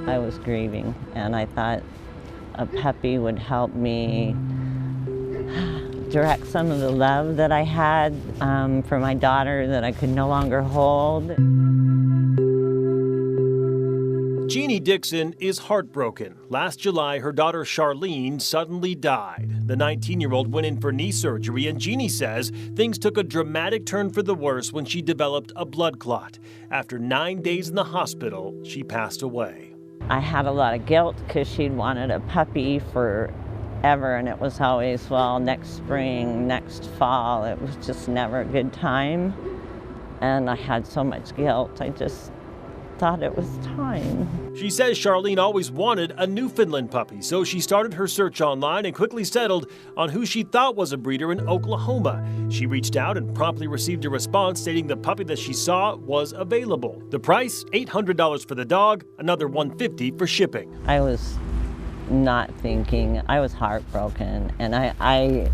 I was grieving, and I thought a puppy would help me direct some of the love that I had for my daughter that I could no longer hold. Jeanne Dixon is heartbroken. Last July, her daughter Charlene suddenly died. The 19-year-old went in for knee surgery, and Jeanne says things took a dramatic turn for the worse when she developed a blood clot. After 9 days in the hospital, she passed away. I had a lot of guilt because she'd wanted a puppy forever, and it was always, well, next spring, next fall. It was just never a good time, and I had so much guilt. I just thought it was time. She says Charlene always wanted a Newfoundland puppy, so she started her search online and quickly settled on who she thought was a breeder in Oklahoma. She reached out and promptly received a response stating the puppy that she saw was available. The price, $800 for the dog, another $150 for shipping. I was not thinking. I was heartbroken, and I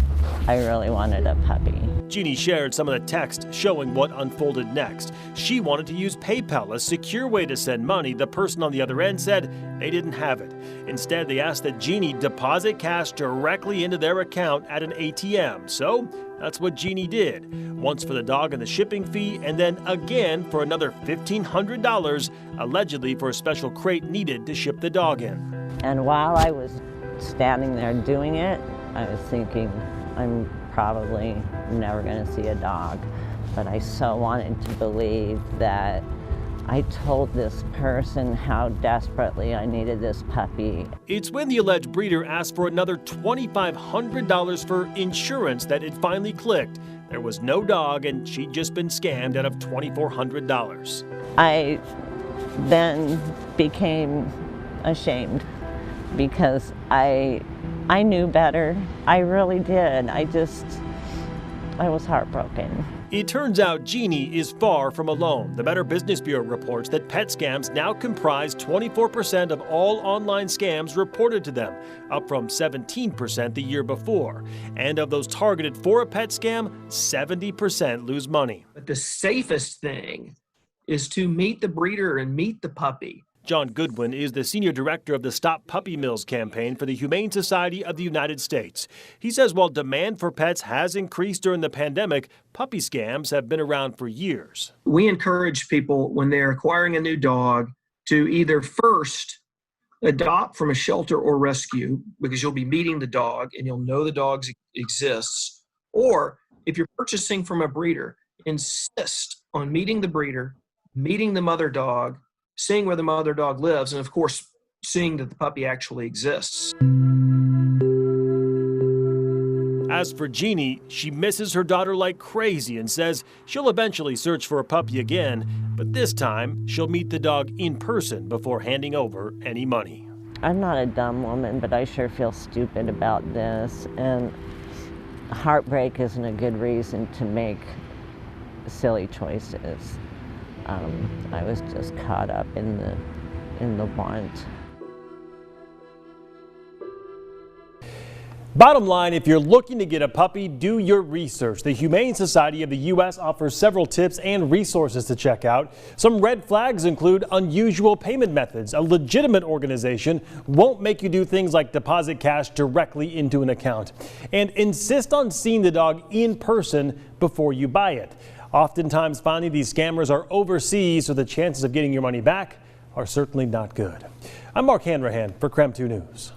really wanted a puppy. Jeanne shared some of the text showing what unfolded next. She wanted to use PayPal, a secure way to send money. The person on the other end said they didn't have it. Instead, they asked that Jeanne deposit cash directly into their account at an ATM. So that's what Jeanne did. Once for the dog and the shipping fee, and then again for another $1,500, allegedly for a special crate needed to ship the dog in. And while I was standing there doing it, I was thinking, I'm probably never going to see a dog. But I so wanted to believe that I told this person how desperately I needed this puppy. It's when the alleged breeder asked for another $2,500 for insurance that it finally clicked. There was no dog, and she'd just been scammed out of $2,400. I then became ashamed because I knew better. I really did. I was heartbroken. It turns out Jeanne is far from alone. The Better Business Bureau reports that pet scams now comprise 24% of all online scams reported to them, up from 17% the year before. And of those targeted for a pet scam, 70% lose money. But the safest thing is to meet the breeder and meet the puppy. John Goodwin is the senior director of the Stop Puppy Mills campaign for the Humane Society of the United States. He says while demand for pets has increased during the pandemic, puppy scams have been around for years. We encourage people when they're acquiring a new dog to either first adopt from a shelter or rescue, because you'll be meeting the dog and you'll know the dog exists, or if you're purchasing from a breeder, insist on meeting the breeder, meeting the mother dog, seeing where the mother dog lives, and of course, seeing that the puppy actually exists. As for Jeanne, she misses her daughter like crazy and says she'll eventually search for a puppy again, but this time she'll meet the dog in person before handing over any money. I'm not a dumb woman, but I sure feel stupid about this, and heartbreak isn't a good reason to make silly choices. I was just caught up in the want. Bottom line, if you're looking to get a puppy, do your research. The Humane Society of the U.S. offers several tips and resources to check out. Some red flags include unusual payment methods. A legitimate organization won't make you do things like deposit cash directly into an account. And insist on seeing the dog in person before you buy it. Oftentimes, finding these scammers are overseas, so the chances of getting your money back are certainly not good. I'm Mark Hanrahan for KREM 2 News.